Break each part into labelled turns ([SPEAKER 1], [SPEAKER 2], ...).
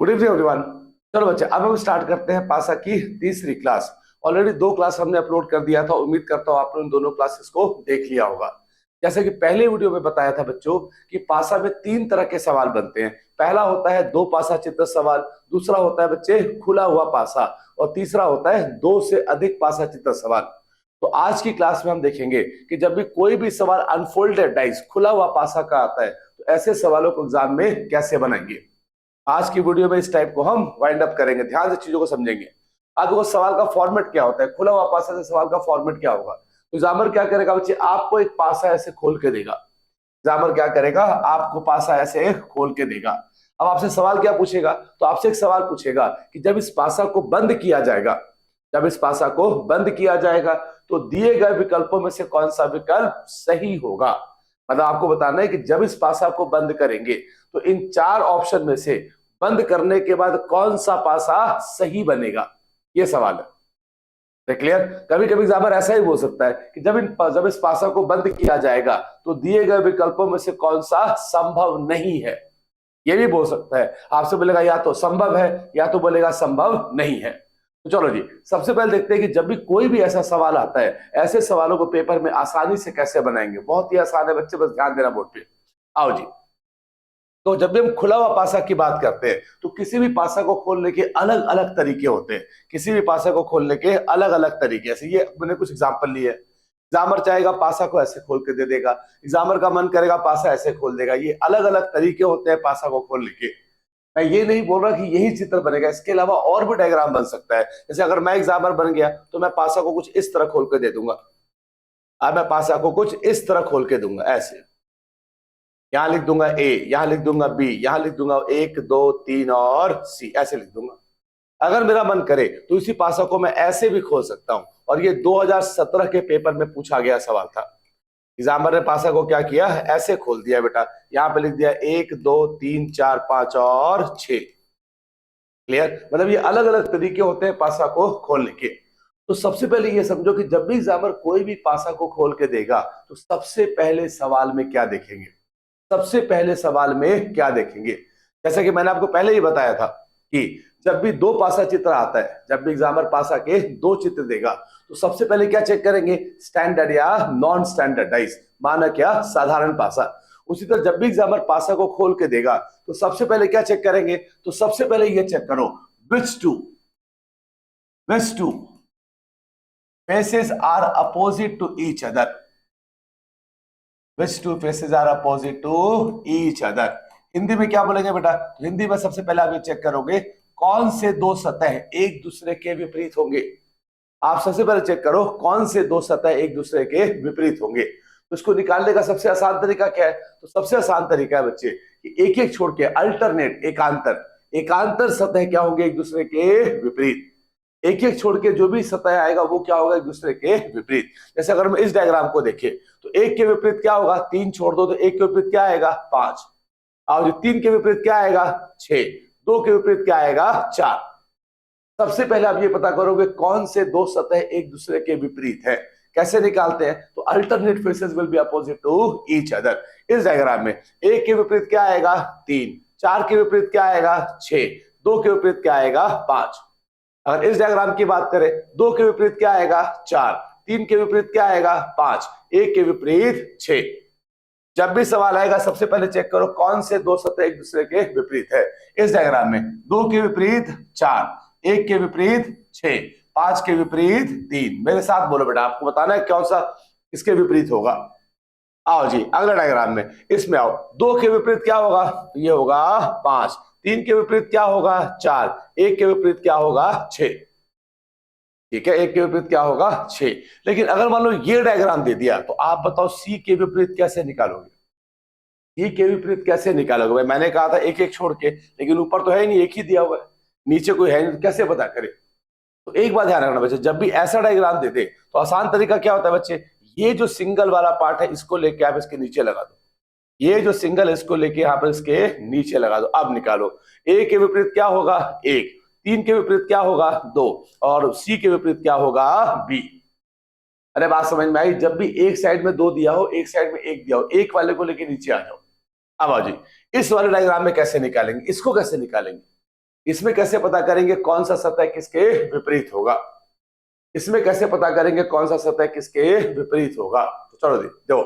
[SPEAKER 1] Good evening everyone. चलो बच्चे, अब हम स्टार्ट करते हैं पासा की तीसरी क्लास। ऑलरेडी दो क्लास हमने अपलोड कर दिया था, उम्मीद करता हूँ आपने उन दोनों क्लासेस को देख लिया होगा। जैसे कि पहले वीडियो में बताया था बच्चों कि पासा में तीन तरह के सवाल बनते हैं। पहला होता है दो पासा चित्र सवाल, दूसरा होता है बच्चे खुला हुआ पासा, और तीसरा होता है दो से अधिक पासा चित्र सवाल। तो आज की क्लास में हम देखेंगे कि जब भी कोई भी सवाल अनफोल्डेड डाइस खुला हुआ पासा का आता है तो ऐसे सवालों को एग्जाम में कैसे बनाएंगे। आज की वीडियो में इस टाइप को हम वाइंड अप करेंगे, ध्यान से चीजों को समझेंगे। अब वो सवाल का फॉर्मेट क्या होता है, खुला हुआ पासा से सवाल का फॉर्मेट क्या होगा। तो एग्जामिनर क्या करेगा बच्चे, आपको एक पासा ऐसे खोल के देगा। एग्जामिनर क्या करेगा, आपको पासा ऐसे खोल के देगा। अब आपसे सवाल क्या पूछेगा, तो आपसे एक सवाल पूछेगा कि जब इस पासा को बंद किया जाएगा, जब इस पासा को बंद किया जाएगा तो दिए गए विकल्पों में से कौन सा विकल्प सही होगा। मतलब आपको बताना है कि जब इस पासा को बंद करेंगे तो इन चार ऑप्शन में से बंद करने के बाद कौन सा पासा सही बनेगा, ये सवाल है। क्लियर। कभी कभी एग्जामिनर ऐसा ही बोल सकता है कि जब इस पासा को बंद किया जाएगा तो दिए गए विकल्पों में से कौन सा संभव नहीं है, ये भी बोल सकता है। आपसे बोलेगा या तो संभव है या तो बोलेगा संभव नहीं है। तो चलो जी, सबसे पहले देखते हैं कि जब भी कोई भी ऐसा सवाल आता है, ऐसे सवालों को पेपर में आसानी से कैसे बनाएंगे। बहुत ही आसान है बच्चे, बस ध्यान देना बोर्ड पे। आओ जी, तो जब भी हम खुला हुआ पासा की बात करते हैं तो किसी भी पासा को खोलने के अलग अलग तरीके होते हैं। किसी भी पासा को खोलने के अलग अलग तरीके, ऐसे ये मैंने कुछ एग्जांपल लिए। एग्जामर चाहेगा पासा को ऐसे खोल के दे देगा, एग्जामर का मन करेगा पासा ऐसे खोल देगा। ये अलग अलग तरीके होते हैं पासा को खोलने के। मैं ये नहीं बोल रहा कि यही चित्र बनेगा, इसके अलावा और भी डायग्राम बन सकता है। जैसे अगर मैं एग्जामर बन गया तो मैं पासा को कुछ इस तरह खोल के दे दूंगा। अब मैं पासा को कुछ इस तरह खोल के दूंगा, ऐसे यहां लिख दूंगा ए, यहां लिख दूंगा बी, यहां लिख दूंगा एक दो तीन और सी, ऐसे लिख दूंगा। अगर मेरा मन करे तो इसी पासा को मैं ऐसे भी खोल सकता हूं। और ये 2017 के पेपर में पूछा गया सवाल था। एग्जामिनर ने पासा को क्या किया, ऐसे खोल दिया बेटा। यहां पे लिख दिया एक दो तीन चार पांच और 6। क्लियर। मतलब ये अलग अलग तरीके होते हैं पासा को खोलने के। तो सबसे पहले ये समझो कि जब भी एग्जामिनर कोई भी पासा को खोल के देगा तो सबसे पहले सवाल में क्या देखेंगे, सबसे पहले सवाल में क्या देखेंगे। जैसा कि मैंने आपको पहले ही बताया था कि जब भी दो पासा चित्र आता है, जब भी एग्जामिनर पासा के दो चित्र देगा तो सबसे पहले क्या चेक करेंगे, स्टैंडर्ड या नॉन स्टैंडर्डाइज, मानक या साधारण पासा। उसी तरह जब भी एग्जामिनर पासा को खोल के देगा तो सबसे पहले क्या चेक करेंगे, तो सबसे पहले ये चेक करो, which two faces are opposite to each other, which two faces are opposite to each other। Hindi में क्या बोलेंगे बेटा, तो हिंदी में सबसे पहले आप ये चेक करोगे कौन से दो सतह एक दूसरे के विपरीत होंगे। आप सबसे पहले चेक करो कौन से दो सतह एक दूसरे के विपरीत होंगे। तो इसको निकालने का सबसे आसान तरीका क्या है, तो सबसे आसान तरीका है बच्चे कि एक एक छोड़ के अल्टरनेट, एकांतर, एकांतर सतह क्या होंगे, एक दूसरे के विपरीत। एक एक छोड़ के जो भी सतह आएगा वो क्या होगा, एक दूसरे के विपरीत। जैसे अगर हम इस डायग्राम को देखें तो एक के विपरीत क्या होगा, तीन छोड़ दो तो एक के विपरीत क्या आएगा, 5। और जो तीन के विपरीत क्या आएगा, 6। दो के विपरीत क्या आएगा, 4। सबसे पहले आप ये पता करोगे कौन से दो सतह एक दूसरे के विपरीत है। कैसे निकालते हैं, तो alternate faces will be opposite to each other. इस डायग्राम में एक के विपरीत क्या आएगा, 3। 4 के विपरीत क्या आएगा, 6। 2 के विपरीत क्या आएगा, 5। अगर इस डायग्राम की बात करें, 2 के विपरीत क्या आएगा, 4। 3 के विपरीत क्या आएगा, 5। 1 के विपरीत 6। जब भी सवाल आएगा सबसे पहले चेक करो कौन से दो सतह एक दूसरे के विपरीत है। इस डायग्राम में 2 के विपरीत 4, 1 के विपरीत 6, 5 के विपरीत 3। मेरे साथ बोलो बेटा, आपको बताना है कौन सा इसके विपरीत होगा। आओ जी अगला डायग्राम में, इसमें आओ। 2 के विपरीत क्या होगा, ये होगा 5। 3 के विपरीत क्या होगा, 4। 1 के विपरीत क्या होगा, 6। ठीक है, 1 के विपरीत क्या होगा, 6। लेकिन अगर मान लो ये डायग्राम दे दिया तो आप बताओ सी के विपरीत कैसे निकालोगे, सी के विपरीत कैसे निकालोगे। भाई मैंने कहा था एक एक छोड़ के, लेकिन ऊपर तो है नहीं, एक ही दिया हुआ है, नीचे कोई है नहीं, तो कैसे पता करें। तो एक बात ध्यान रखना बच्चे, जब भी ऐसा डायग्राम देते तो आसान तरीका क्या होता है बच्चे, ये जो सिंगल वाला पार्ट है इसको लेके आप इसके नीचे लगा दो, ये जो सिंगल है इसको लेके यहाँ पर इसके नीचे लगा दो। अब निकालो, ए के विपरीत क्या होगा, 1। 3 के विपरीत क्या होगा, 2। और सी के विपरीत क्या होगा, बी। अरे बात समझ में आई। जब भी एक साइड में 2 दिया हो, एक साइड में 1 दिया हो, एक वाले को लेके नीचे आ जाओ। अब आओ जी, इस वाले डायग्राम में कैसे निकालेंगे, इसको कैसे निकालेंगे। इसमें कैसे पता करेंगे कौन सा सतह किसके विपरीत होगा? इसमें कैसे पता करेंगे कौन सा सतह किसके विपरीत होगा? तो चलो देखो,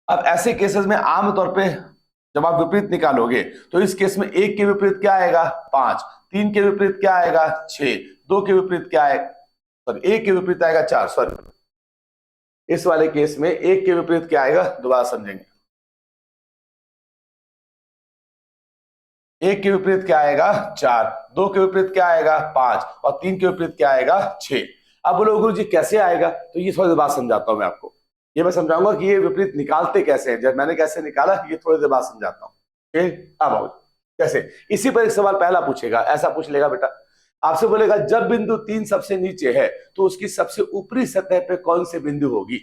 [SPEAKER 1] अब ऐसे केसेस में आमतौर पे जब आप विपरीत निकालोगे तो इस केस में एक के विपरीत क्या आएगा? 5, 3 के विपरीत क्या आएगा? 6, 2 के विपरीत क्या आएगा? सॉरी, एक के विपरीत आएगा 4। सॉरी, इस वाले केस में एक के विपरीत क्या आएगा? दोबारा समझेंगे। एक के विपरीत क्या आएगा? 4, 2 के विपरीत क्या आएगा? 5 और 3 के विपरीत क्या आएगा? 6। अब बोलो गुरु जी कैसे आएगा? तो ये थोड़ी देर बाद समझाता हूं मैं आपको। ये मैं समझाऊंगा कि ये विपरीत निकालते कैसे हैं। जब मैंने कैसे निकाला ये थोड़ी देर बाद समझाता हूँ। अब आओ कैसे। इसी पर एक सवाल पहला पूछेगा, ऐसा पूछ लेगा बेटा, आपसे बोलेगा जब बिंदु 3 सबसे नीचे है तो उसकी सबसे ऊपरी सतह पे कौन से बिंदु होगी?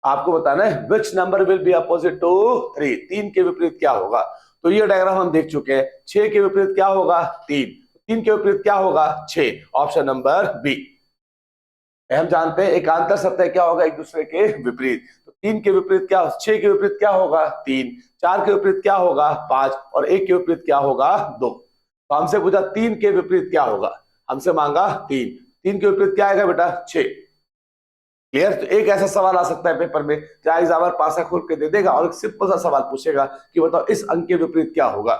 [SPEAKER 1] आपको बताना है which number will be opposite to 3। 3 के विपरीत क्या होगा? तो ये डायग्राम हम देख चुके हैं। 6 के विपरीत क्या होगा? 3। 3 के विपरीत क्या होगा? 6। Option number B. हम जानते हैं एकांतर सतह क्या होगा? एक दूसरे के विपरीत। तो 3 के विपरीत क्या, 6 के विपरीत क्या होगा? 3। 4 के विपरीत क्या होगा? 5 और 1 के विपरीत क्या होगा? 2। तो हमसे पूछा 3 के विपरीत क्या होगा, हमसे मांगा 3। 3 के विपरीत क्या आएगा बेटा? 6। क्लियर? तो एक ऐसा सवाल आ सकता है पेपर में, चाहे एग्जामिनर पासा खोल के दे देगा और एक सिंपल सा सवाल पूछेगा कि बताओ इस अंक के विपरीत क्या होगा।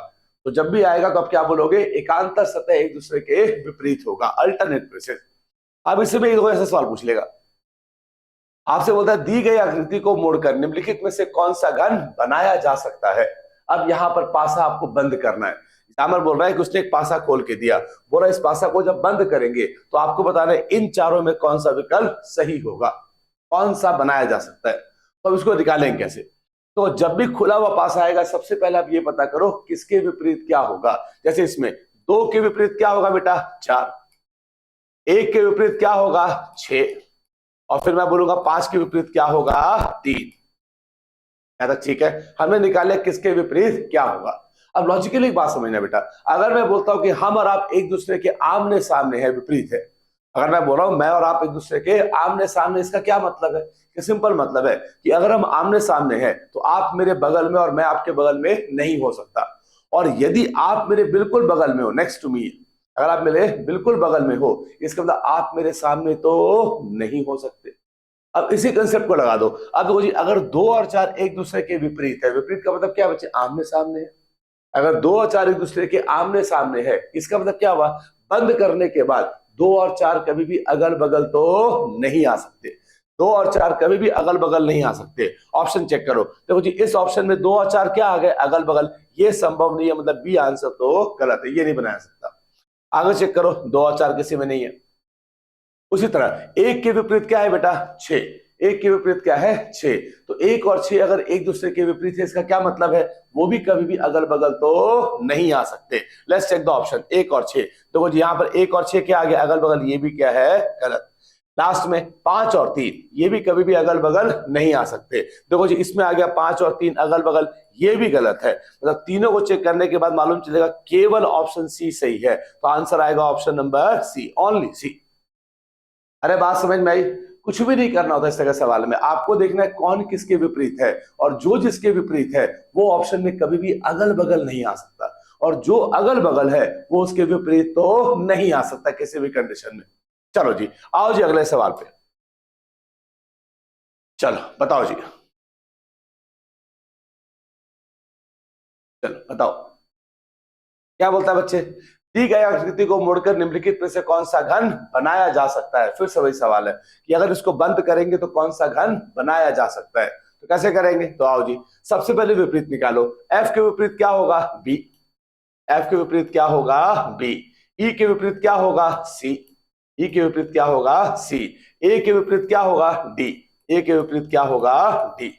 [SPEAKER 1] तो जब भी आएगा तो आप क्या बोलोगे? एकांतर सतह एक दूसरे के विपरीत होगा, अल्टरनेट प्लेसेस। अब इससे भी एक ऐसा सवाल पूछ लेगा, आपसे बोलता है दी गई आकृति को मोड़कर निम्नलिखित में से कौन सा घन बनाया जा सकता है? अब यहां पर पासा आपको बंद करना है। एग्जामिनर बोल रहा है कि उसने एक पासा खोल के दिया, बोल रहा है इस पासा को जब बंद करेंगे तो आपको बताना है इन चारों में कौन सा विकल्प सही होगा, कौन सा बनाया जा सकता है। तो अब इसको निकालेंगे कैसे? तो जब भी खुला हुआ पासा आएगा सबसे पहले आप ये पता करो किसके विपरीत क्या होगा। जैसे इसमें 2 के विपरीत क्या होगा बेटा? 4। 1 के विपरीत क्या होगा? 6 और फिर मैं बोलूंगा 5 के विपरीत क्या होगा? 3। ठीक है, हमने निकाले किसके विपरीत क्या होगा। अब लॉजिकली एक बात समझना बेटा, अगर मैं बोलता हूं कि हम और आप एक दूसरे के आमने सामने है, विपरीत है, अगर मैं बोल रहा हूं मैं और आप एक दूसरे के आमने सामने, इसका क्या मतलब है? कि सिंपल मतलब है कि अगर हम आमने सामने हैं तो आप मेरे बगल में और मैं आपके बगल में नहीं हो सकता। और यदि आप मेरे बिल्कुल बगल में हो, नेक्स्ट टू मी, अगर आप मेरे बिल्कुल बगल में हो, इसका मतलब आप मेरे सामने तो नहीं हो सकते। अब इसी कंसेप्ट को लगा दो। अब देखो जी, अगर 2 और 4 एक दूसरे के विपरीत है, विपरीत का मतलब क्या बच्चे? आमने सामने है। अगर 2 और 4 एक दूसरे के आमने सामने है, इसका मतलब क्या हुआ? बंद करने के बाद 2 और 4 कभी भी अगल बगल तो नहीं आ सकते। 2 और 4 कभी भी अगल बगल नहीं आ सकते। ऑप्शन चेक करो, देखो जी इस ऑप्शन में 2 और 4 क्या आ गए? अगल बगल। ये संभव नहीं है, मतलब बी आंसर तो गलत है, ये नहीं बनाया सकता। आगे चेक करो, 2 और 4 किसी में नहीं है। उसी तरह 1 के विपरीत क्या है बेटा? 6। 1 के विपरीत क्या है? 6। तो 1 और 6 अगर एक दूसरे के विपरीत है, इसका क्या मतलब है? वो भी कभी भी अगल बगल तो नहीं आ सकते। लेट्स चेक द ऑप्शन 1 और 6। देखो जी, यहां पर 1 और 6 क्या आ गया? अगल बगल। ये भी क्या है? गलत। लास्ट में 5 और 3, ये भी कभी भी अगल बगल नहीं आ सकते। देखो जी, इसमें आ गया 5 और 3 अगल बगल, ये भी गलत है। मतलब तीनों को चेक करने के बाद मालूम चलेगा केवल ऑप्शन सी सही है। तो आंसर आएगा ऑप्शन नंबर सी, ओनली सी। अरे बात समझ में आई? कुछ भी नहीं करना होता इस तरह के सवाल में, आपको देखना है कौन किसके विपरीत है, और जो जिसके विपरीत है वो ऑप्शन में कभी भी अगल बगल नहीं आ सकता, और जो अगल बगल है वो उसके विपरीत तो नहीं आ सकता किसी भी कंडीशन में। चलो जी, आओ जी अगले सवाल पे। चलो बताओ जी, चलो बताओ क्या बोलता है बच्चे? दी गई आकृति को मोड़कर निम्नलिखित में से कौन सा घन बनाया जा सकता है? फिर से वही सवाल है कि अगर इसको बंद करेंगे तो कौन सा घन बनाया जा सकता है। तो कैसे करेंगे? तो आओ जी, सबसे पहले विपरीत निकालो। एफ के विपरीत क्या होगा? बी। एफ के विपरीत क्या होगा? बी। ई के विपरीत क्या होगा? सी। ई के विपरीत क्या होगा? सी। ए के विपरीत क्या होगा? डी। ए के विपरीत क्या होगा? डी।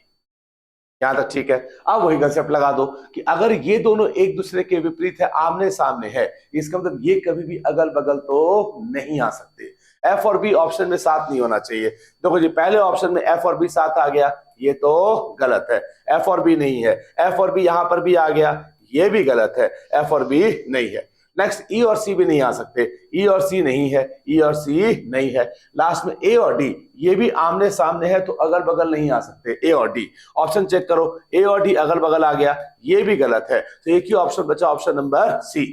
[SPEAKER 1] यहां तक ठीक है। अब वही कंसेप्ट लगा दो कि अगर ये दोनों एक दूसरे के विपरीत है, आमने सामने है, इसका मतलब ये कभी भी अगल बगल तो नहीं आ सकते। एफ और बी ऑप्शन में साथ नहीं होना चाहिए। देखो जी, पहले ऑप्शन में एफ और बी साथ आ गया, ये तो गलत है। एफ और बी नहीं है। एफ और बी यहां पर भी आ गया, ये भी गलत है। एफ और बी नहीं है। नेक्स्ट ई और सी भी नहीं आ सकते। ई और सी नहीं है, ई और सी नहीं है। लास्ट में ए और डी, ये भी आमने सामने है तो अगल बगल नहीं आ सकते। ए और डी ऑप्शन चेक करो, ए और डी अगल बगल आ गया, ये भी गलत है। तो एक ही ऑप्शन बचा, ऑप्शन नंबर सी।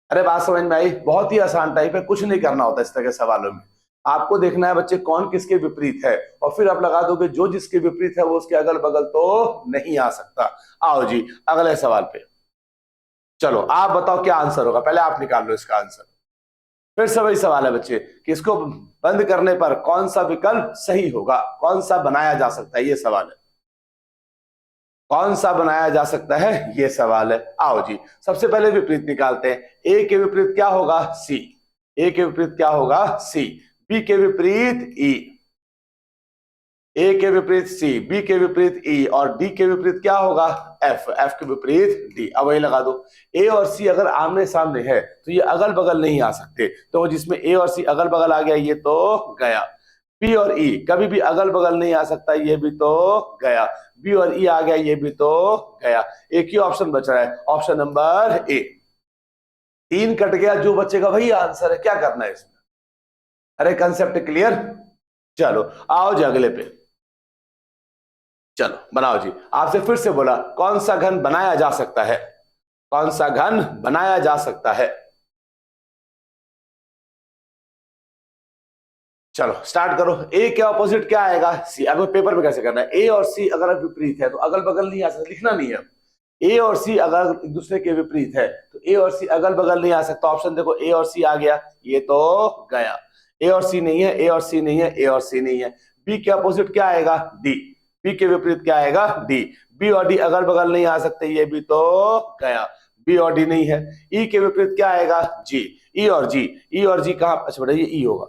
[SPEAKER 1] अरे बात समझ में आई? बहुत ही आसान टाइप है, कुछ नहीं करना होता इस तरह के सवालों में। आपको देखना है बच्चे कौन किसके विपरीत है, और फिर आप लगा दोगे जो जिसके विपरीत है वो उसके अगल बगल तो नहीं आ सकता। आओ जी अगले सवाल पे। चलो आप बताओ क्या आंसर होगा, पहले आप निकाल लो इसका आंसर। फिर से वही सवाल है बच्चे कि इसको बंद करने पर कौन सा विकल्प सही होगा, कौन सा बनाया जा सकता है, ये सवाल है। कौन सा बनाया जा सकता है, ये सवाल है। आओ जी सबसे पहले विपरीत निकालते हैं। ए के विपरीत क्या होगा? सी। ए के विपरीत क्या होगा? सी। बी के विपरीत ई। ए के विपरीत सी, बी के विपरीत ई, और डी के विपरीत क्या होगा? एफ। एफ के विपरीत डी। अब वही लगा दो। ए और सी अगर आमने सामने है तो ये अगल बगल नहीं आ सकते, तो जिसमें ए और सी अगल बगल आ गया ये तो गया। बी और ई कभी भी अगल बगल नहीं आ सकता, ये भी तो गया। बी और ई आ गया, ये भी तो गया। एक ही ऑप्शन बच रहा है, ऑप्शन नंबर ए। तीन कट गया, जो बचेगा वही आंसर है, क्या करना है इसमें? अरे कंसेप्ट क्लियर? चलो आओ जी अगले पे। चलो बनाओ जी। आपसे फिर से बोला कौन सा घन बनाया जा सकता है, कौन सा घन बनाया जा सकता है। चलो स्टार्ट करो। ए के ऑपोजिट क्या आएगा? सी। अब पेपर में कैसे करना है? ए और सी अगर विपरीत है तो अगल बगल नहीं आ सकता, लिखना नहीं है। ए और सी अगर एक दूसरे के विपरीत है तो ए और सी अगल बगल नहीं आ सकता। ऑप्शन देखो, ए और सी आ गया, ये तो गया। ए और सी नहीं है, ए और सी नहीं है, ए और सी नहीं है। बी के अपोजिट क्या आएगा? डी। बी के विपरीत क्या आएगा? डी। बी और डी अगल बगल नहीं आ सकते, ये भी तो गया। बी और डी नहीं है। ई के विपरीत क्या आएगा? जी। ई और जी। ई और जी कहाँ? अच्छा बेटा ये ई होगा,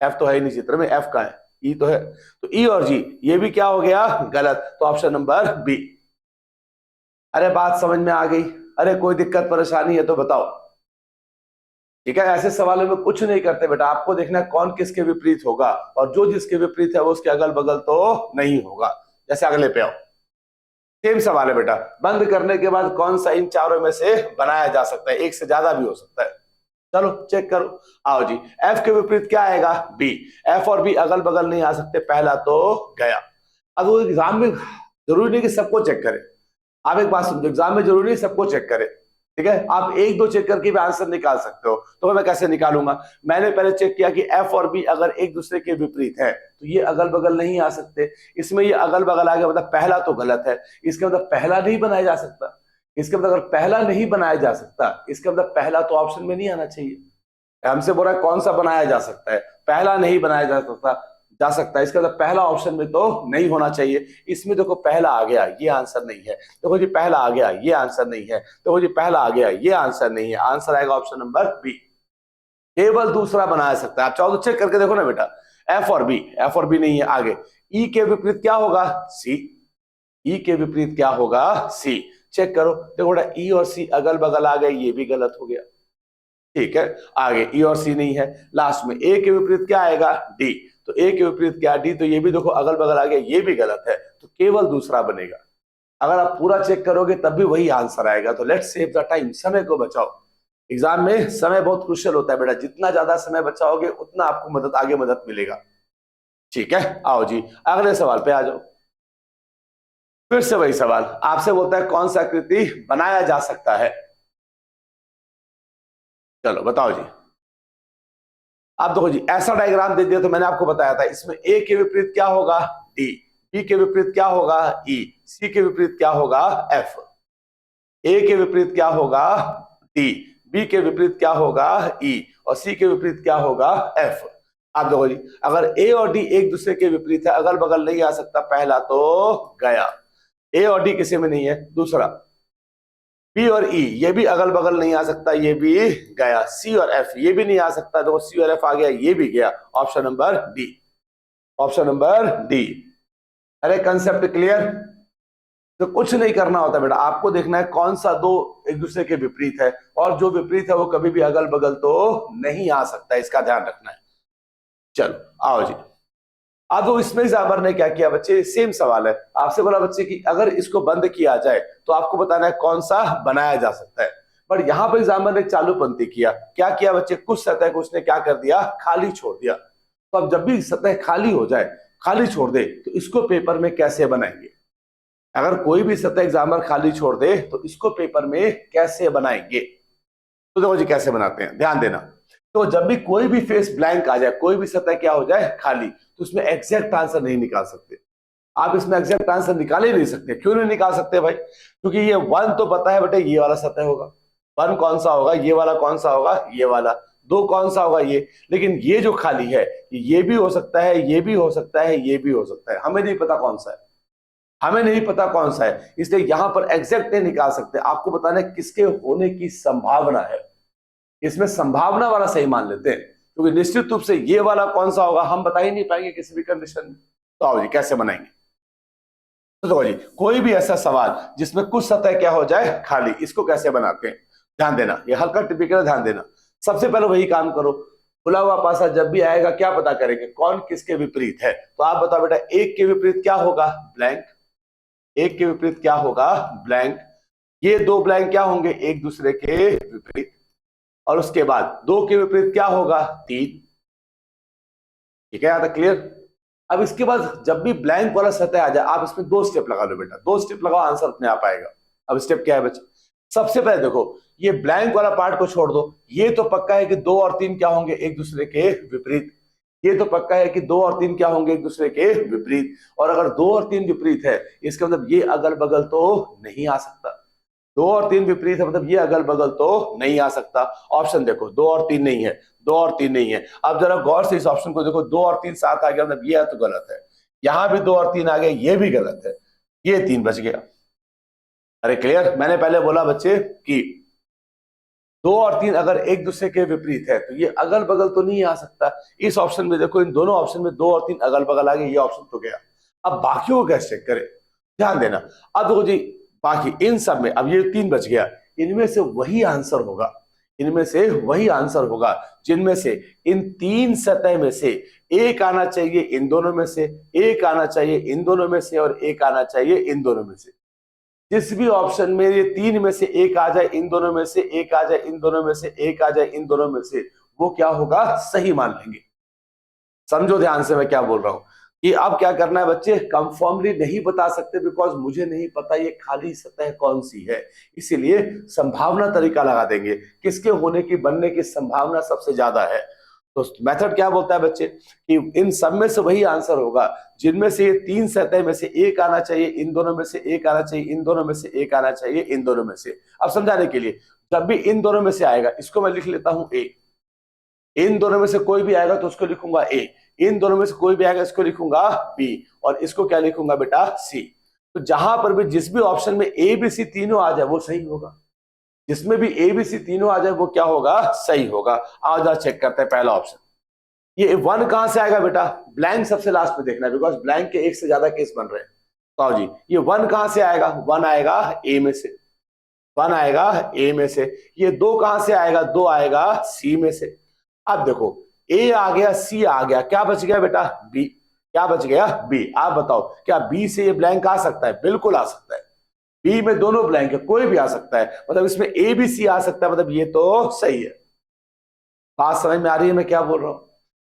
[SPEAKER 1] एफ तो है ही नहीं चित्र में, एफ का है, ई तो है। तो ई और जी ये भी क्या हो गया? गलत। तो ऑप्शन नंबर बी। अरे बात समझ में आ गई? अरे कोई दिक्कत परेशानी है तो बताओ। ठीक है, ऐसे सवालों में कुछ नहीं करते बेटा, आपको देखना है कौन किसके विपरीत होगा, और जो जिसके विपरीत है वो उसके अगल बगल तो नहीं होगा। जैसे अगले पे आओ। सेम सवाल है बेटा, बंद करने के बाद कौन सा इन चारों में से बनाया जा सकता है? एक से ज्यादा भी हो सकता है। चलो चेक करो। आओ जी, एफ के विपरीत क्या आएगा? बी। एफ और बी अगल बगल नहीं आ सकते, पहला तो गया। अब वो एग्जाम में जरूरी नहीं कि सबको चेक करें। आप एक बात समझो, एग्जाम में जरूरी नहीं सबको चेक करें। ठीक है, आप एक दो चेक करके भी आंसर निकाल सकते हो। तो मैं कैसे निकालूंगा? मैंने पहले चेक किया कि एफ और बी अगर एक दूसरे के विपरीत है तो ये अगल बगल नहीं आ सकते। इसमें ये अगल बगल आ गया, मतलब पहला तो गलत है। इसका मतलब पहला नहीं बनाया जा सकता। इसका मतलब अगर पहला नहीं बनाया जा सकता, इसका मतलब पहला तो ऑप्शन में नहीं आना चाहिए। हमसे बोल रहा है कौन सा बनाया जा सकता है, पहला नहीं बनाया जा सकता इसका मतलब पहला ऑप्शन में तो नहीं होना चाहिए। इसमें देखो पहला आ गया, ये आंसर नहीं है। देखो जी पहला आ गया, ये आंसर नहीं है। देखो जी पहला आ गया, ये आंसर नहीं है। आंसर आएगा ऑप्शन नंबर बी। केवल दूसरा बनाया सकता है। आप चाहो तो चेक करके देखो ना बेटा। एफ और बी, एफ और बी नहीं है। आगे ई के विपरीत क्या होगा? सी। ई के विपरीत क्या होगा? सी। चेक करो, देखो बेटा ई और सी अगल बगल आ गए, ये भी गलत हो गया। ठीक है, आगे ई और सी नहीं है। लास्ट में ए के विपरीत क्या आएगा? डी। तो ए के विपरीत क्या? डी। तो ये भी देखो अगल बगल आ गया, ये भी गलत है। तो केवल दूसरा बनेगा। अगर आप पूरा चेक करोगे तब भी वही आंसर आएगा। तो लेट्स सेव द टाइम, समय को बचाओ। एग्जाम में समय बहुत क्रुशियल होता है बेटा, जितना ज्यादा समय बचाओगे उतना आपको मदद, आगे मदद मिलेगा। ठीक है, आओ जी अगले सवाल पे आ जाओ। फिर से वही सवाल आपसे बोलता है कौन सा आकृति बनाया जा सकता है। चलो बताओ जी। आप देखो जी, ऐसा डायग्राम दे दिया तो मैंने आपको बताया था, इसमें ए के विपरीत क्या होगा? डी। बी के विपरीत क्या होगा? ई। सी के विपरीत क्या होगा? एफ। ए के विपरीत क्या होगा? डी। बी के विपरीत क्या होगा? ई। और सी के विपरीत क्या होगा? एफ। आप देखो जी, अगर ए और डी एक दूसरे के विपरीत है, अगल बगल नहीं आ सकता, पहला तो गया। ए और डी किसी में नहीं है। दूसरा बी और ई, ये भी अगल बगल नहीं आ सकता, ये भी गया। सी और एफ ये भी नहीं आ सकता, देखो सी और एफ आ गया, ये भी गया। Option number D. Option number D. अरे कंसेप्ट क्लियर? तो कुछ नहीं करना होता बेटा, आपको देखना है कौन सा दो एक दूसरे के विपरीत है, और जो विपरीत है वो कभी भी अगल बगल तो नहीं आ सकता, इसका ध्यान रखना है। चलो आओ जी। अब वो इसमें एग्जामिनर ने क्या किया बच्चे, सेम सवाल है। आपसे बोला बच्चे कि अगर इसको बंद किया जाए तो आपको बताना है कौन सा बनाया जा सकता है। पर यहां पर एग्जामिनर ने चालूपंथी किया। क्या किया बच्चे? कुछ सतह को उसने क्या कर दिया? खाली छोड़ दिया। तो अब जब भी सतह खाली हो जाए, खाली छोड़ दे, तो इसको पेपर में कैसे बनाएंगे? अगर कोई भी सतह एग्जामिनर खाली छोड़ दे तो इसको पेपर में कैसे बनाएंगे? तो देखो जी कैसे बनाते हैं, ध्यान देना। तो जब भी कोई भी फेस ब्लैंक आ जाए, कोई भी सतह क्या हो जाए खाली, तो उसमें एग्जैक्ट आंसर नहीं निकाल सकते आप। इसमें एग्जैक्ट आंसर निकाल ही नहीं सकते। क्यों नहीं निकाल सकते भाई? क्योंकि ये वन तो पता है बेटे, ये वाला सतह होगा। वन कौन सा होगा? ये वाला। कौन सा होगा? ये वाला। दो कौन सा होगा? ये। लेकिन ये जो खाली है, ये भी हो सकता है, ये भी हो सकता है, ये भी हो सकता है, हमें नहीं पता कौन सा है। हमें नहीं पता कौन सा है, इसलिए यहां पर एग्जैक्ट नहीं निकाल सकते। आपको बताना है किसके होने की संभावना है। इसमें संभावना वाला सही मान लेते हैं, क्योंकि निश्चित रूप से ये वाला कौन सा होगा हम बता ही नहीं पाएंगे किसी भी कंडीशन में। तो आओ जी कैसे बनाएंगे। तो देखो जी, कोई भी ऐसा सवाल जिसमें कुछ सतह क्या हो जाए खाली, इसको कैसे बनाते हैं, ध्यान देना। ये हल्का टिपिकल, ध्यान देना। सबसे पहले वही काम करो, खुला हुआ पासा जब भी आएगा क्या पता करेंगे, कौन किसके विपरीत है। तो आप बताओ बेटा, एक के विपरीत क्या होगा? ब्लैंक। एक के विपरीत क्या होगा? ब्लैंक। ये दो ब्लैंक क्या होंगे? एक दूसरे के विपरीत। और उसके बाद दो के विपरीत क्या होगा? तीन। ठीक है, यहां तक क्लियर? अब इसके बाद जब भी ब्लैंक वाला सतह आ जाए, आप इसमें दो स्टेप लगा लो बेटा, दो स्टेप लगाओ, आंसर अपने आप आएगा। अब स्टेप क्या है बच्चे? सबसे पहले देखो, ये ब्लैंक वाला पार्ट को छोड़ दो। ये तो पक्का है कि दो और तीन क्या होंगे? एक दूसरे के विपरीत। ये तो पक्का है कि दो और तीन क्या होंगे? एक दूसरे के विपरीत। और अगर दो और तीन विपरीत है, इसका मतलब ये अगल बगल तो नहीं आ सकता। दो और तीन विपरीत है, मतलब ये अगल बगल तो नहीं आ सकता। ऑप्शन देखो, दो और तीन नहीं है, दो और तीन नहीं है। अब जरा गौर से इस ऑप्शन को देखो, दो और तीन साथ आ गया, मतलब ये तो गलत है। यहां भी दो और तीन आ गया, ये भी गलत है। ये तीन बच गया। अरे क्लियर? मैंने पहले बोला बच्चे कि दो और तीन अगर एक दूसरे के विपरीत है, तो ये अगल बगल तो नहीं आ सकता। इस ऑप्शन में देखो, इन दोनों ऑप्शन में दो और तीन अगल बगल आ गए, ये ऑप्शन तो गया। अब बाकियों को कैसे चेक करें, ध्यान देना। अब देखो जी, बाकी इन सब में अब ये तीन बच गया, इनमें से वही आंसर होगा। इनमें से वही आंसर होगा जिनमें से इन तीन सतह में से एक आना चाहिए इन दोनों में से, एक आना चाहिए इन दोनों में से, और एक आना चाहिए इन दोनों में से। जिस भी ऑप्शन में ये तीन में से एक आ जाए इन दोनों में से, एक आ जाए इन दोनों में से, एक आ जाए इन दोनों में से, वो क्या होगा? सही मान लेंगे। समझो ध्यान से मैं क्या बोल रहा हूं कि अब क्या करना है बच्चे, कंफर्मली नहीं बता सकते, बिकॉज मुझे नहीं पता ये खाली सतह कौन सी है। इसीलिए संभावना तरीका लगा देंगे, किसके होने की, बनने की संभावना सबसे ज्यादा है। तो मेथड क्या बोलता है बच्चे कि इन सब में से वही आंसर होगा जिनमें से ये तीन सतह में से एक आना चाहिए इन दोनों में से, एक आना चाहिए इन दोनों में से, एक आना चाहिए इन दोनों में से। अब समझाने के लिए, जब भी इन दोनों में से आएगा, इसको मैं लिख लेता हूं ए। इन दोनों में से कोई भी आएगा तो उसको लिखूंगा ए। इन दोनों में से कोई भी आएगा, इसको लिखूंगा बी। और इसको क्या लिखूंगा बेटा? सी। तो जहां पर भी जिस भी ऑप्शन में ए बी सी तीनों आ जाए वो सही होगा। जिसमें भी ए बी सी तीनों आ जाए वो क्या होगा? सही होगा। आओ जरा चेक करते हैं पहला ऑप्शन। ये वन कहां से आएगा बेटा? ब्लैंक सबसे लास्ट में देखना है, बिकॉज ब्लैंक के एक से ज्यादा केस बन रहे हैं। तो आओ जी, ये वन कहां से आएगा? वन आएगा ए में से। वन आएगा ए में से। ये दो कहां से आएगा? दो आएगा सी में से। अब देखो, ए आ गया, सी आ गया, क्या बच गया बेटा? बी। क्या बच गया? बी। आप बताओ, क्या बी से ये ब्लैंक आ सकता है? बिल्कुल आ सकता है। बी में दोनों ब्लैंक है, कोई भी आ सकता है, मतलब इसमें ए बी सी आ सकता है, मतलब ये तो सही है। बात समझ में आ रही है मैं क्या बोल रहा हूं?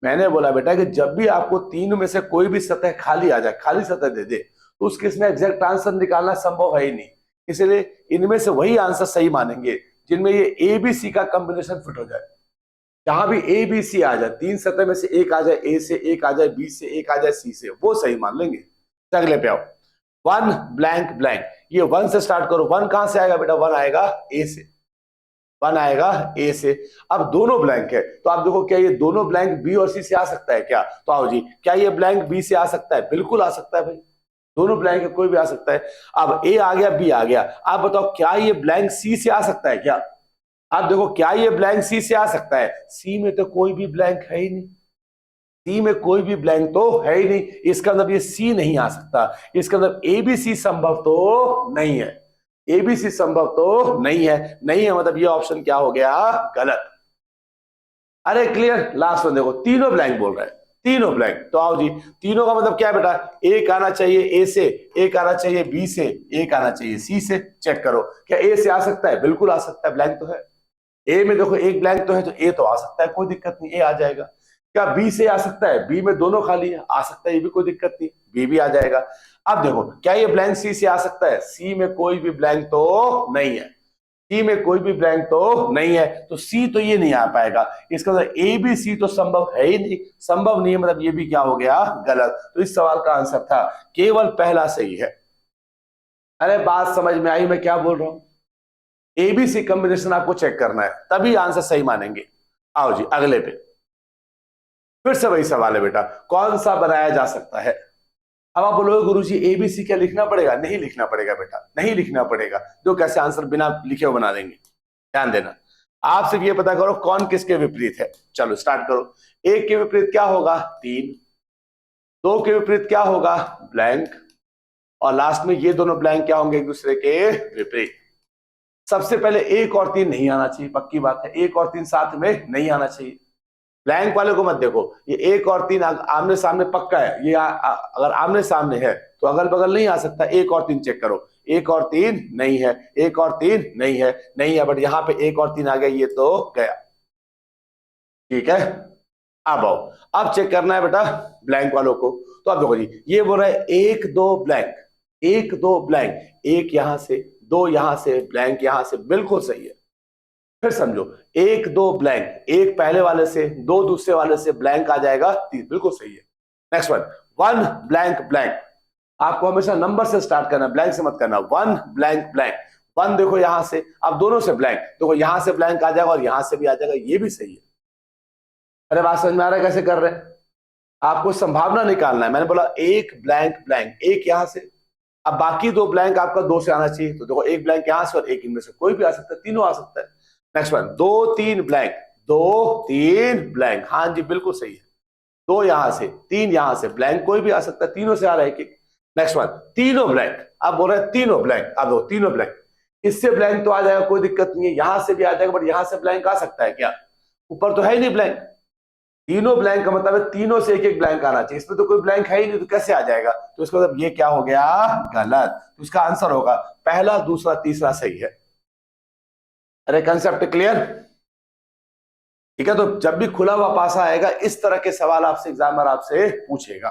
[SPEAKER 1] मैंने बोला बेटा कि जब भी आपको तीनों में से कोई भी सतह खाली आ जाए, खाली सतह दे दे, तो उस केस में एग्जैक्ट आंसर निकालना संभव है ही नहीं। इसलिए इनमें से वही आंसर सही मानेंगे जिनमें ये ए बी सी का कॉम्बिनेशन फिट हो जाए। जहां भी ए बी सी आ जाए, तीन सतह में से एक आ जाए ए से, एक आ जाए बी से, एक आ जाए सी से, वो सही मान लेंगे। अगले पे आओ, वन ब्लैंक ब्लैंक। ये वन से स्टार्ट करो। वन कहां से आएगा बेटा? वन आएगा ए से। वन आएगा ए से। अब दोनों ब्लैंक है, तो आप देखो क्या ये दोनों ब्लैंक बी और सी से आ सकता है क्या? तो आओ जी, क्या ये ब्लैंक बी से आ सकता है? बिल्कुल आ सकता है भाई, दोनों ब्लैंक है, कोई भी आ सकता है। अब ए आ गया, बी आ गया। आप बताओ, क्या ये ब्लैंक सी से आ सकता है क्या? आप देखो, क्या ये ब्लैंक सी से आ सकता है? सी में तो कोई भी ब्लैंक है ही नहीं। सी में कोई भी ब्लैंक तो है ही नहीं, इसका मतलब ये सी नहीं आ सकता। इसका मतलब एबीसी संभव तो नहीं है। एबीसी संभव तो नहीं है। नहीं है मतलब ये ऑप्शन क्या हो गया? गलत। अरे क्लियर? लास्ट में देखो, तीनों ब्लैंक बोल रहे हैं, तीनों ब्लैंक। तो आओ जी, तीनों का मतलब क्या है बेटा? एक आना चाहिए ए से, एक आना चाहिए बी से, एक आना चाहिए सी से। चेक करो, क्या ए से आ सकता है? बिल्कुल आ सकता है, ब्लैंक तो है। ए में देखो एक ब्लैंक तो है, तो ए तो आ सकता है, कोई दिक्कत नहीं, ए आ जाएगा। क्या बी से आ सकता है? बी में दोनों खाली है, आ सकता है, ये भी कोई दिक्कत नहीं, बी भी आ जाएगा। अब देखो, क्या ये ब्लैंक सी से आ सकता है? सी में कोई भी ब्लैंक तो नहीं है। सी में कोई भी ब्लैंक तो नहीं है, तो सी तो ये नहीं आ पाएगा। इसका मतलब ए बी सी तो संभव है ही नहीं, संभव नहीं है मतलब ये भी क्या हो गया, गलत। तो इस सवाल का आंसर था केवल पहला सही है। अरे बात समझ में आई मैं क्या बोल रहा हूं? एबीसी कॉम्बिनेशन आपको चेक करना है तभी आंसर सही मानेंगे। आओ जी अगले पे, फिर से वही सवाल है बेटा, कौन सा बनाया जा सकता है। अब आप बोलोगे गुरुजी एबीसी क्या लिखना पड़ेगा? नहीं लिखना पड़ेगा बेटा, नहीं लिखना पड़ेगा। जो कैसे आंसर बिना लिखे हुए बना देंगे, ध्यान देना। आप सिर्फ ये पता करो कौन किसके विपरीत है। चलो स्टार्ट करो। एक के विपरीत क्या होगा? 3। 2 के विपरीत क्या होगा? ब्लैंक। और लास्ट में ये दोनों ब्लैंक क्या होंगे? एक दूसरे के विपरीत। सबसे पहले 1 और 3 नहीं आना चाहिए, पक्की बात है। 1 और 3 साथ में नहीं आना चाहिए। ब्लैंक वाले को मत देखो, ये 1 और 3 आमने सामने पक्का है। ये अगर आमने सामने है तो अगल बगल नहीं आ सकता। 1 और 3 चेक करो, 1 और 3 नहीं है, 1 और 3 नहीं है, नहीं है, बट यहां पे 1 और 3 आ गया, ये तो गया। ठीक है, अब आओ, अब चेक करना है बेटा ब्लैंक वालों को। तो अब देखो जी, ये बोल रहा है 1 2 ब्लैंक, 1 2 ब्लैंक, 1 यहां से, 2 यहां से, ब्लैंक यहां से, बिल्कुल सही है। फिर समझो, 1 2 ब्लैंक, 1 पहले वाले से, 2 दूसरे वाले से, ब्लैंक आ जाएगा 3, बिल्कुल सही है। Next one, 1 blank blank. आपको हमेशा नंबर से स्टार्ट करना, ब्लैंक से मत करना। 1 ब्लैंक ब्लैंक, 1 देखो यहां से, अब दोनों से ब्लैंक, देखो यहां से ब्लैंक आ जाएगा और यहां से भी आ जाएगा, ये भी सही है। अरे बात समझ में आ रहा है कैसे कर रहे हैं? आपको संभावना निकालना है। मैंने बोला 1 ब्लैंक ब्लैंक, 1 यहां से, अब बाकी 2 ब्लैंक आपका 2 से आना चाहिए। तो देखो 1 ब्लैंक यहां से और 1 इनमें से कोई भी आ सकता है, तीनों आ सकता है। नेक्स्ट वन, 2 3 ब्लैंक, 2 3 ब्लैंक, हाँ जी बिल्कुल सही है। 2 यहां से, 3 यहां से, ब्लैंक कोई भी आ सकता है, तीनों से आ रहा है एक। नेक्स्ट वन, तीनों ब्लैंक, अब बोल रहे हैं तीनों ब्लैंक, अब दो तीनों ब्लैंक, इससे ब्लैंक तो आ जाएगा, कोई दिक्कत नहीं है। यहां से भी आ जाएगा, बट यहां से ब्लैंक आ सकता है क्या? ऊपर तो है ही नहीं ब्लैंक। तीनों ब्लैंक का मतलब है तीनों से एक एक ब्लैंक आना चाहिए, इसमें तो कोई ब्लैंक है ही नहीं, तो कैसे आ जाएगा? तो इसका मतलब ये क्या हो गया? गलत। तो इसका आंसर होगा पहला, दूसरा, तीसरा सही है। अरे कंसेप्ट क्लियर? ठीक है, तो जब भी खुला हुआ पासा आएगा इस तरह के सवाल आपसे एग्जामिनर आपसे पूछेगा।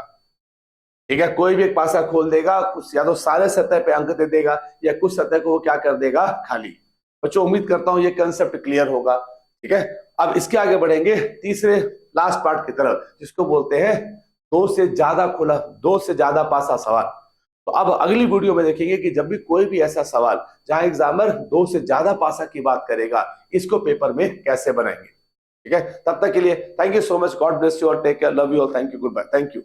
[SPEAKER 1] ठीक है, कोई भी एक पासा खोल देगा, कुछ या तो सारे सतह पे अंक दे देगा या कुछ सतह को वो क्या कर देगा, खाली। बच्चों उम्मीद करता हूं ये कंसेप्ट क्लियर होगा। ठीक है, अब इसके आगे बढ़ेंगे तीसरे लास्ट पार्ट की तरफ, जिसको बोलते हैं 2 से ज्यादा खुला, 2 से ज्यादा पासा सवाल। तो अब अगली वीडियो में देखेंगे कि जब भी कोई भी ऐसा सवाल जहां एग्जामिनर 2 से ज्यादा पासा की बात करेगा, इसको पेपर में कैसे बनाएंगे। ठीक है, तब तक के लिए thank you so much, God bless you और take care, love you all, thank you, goodbye, thank you.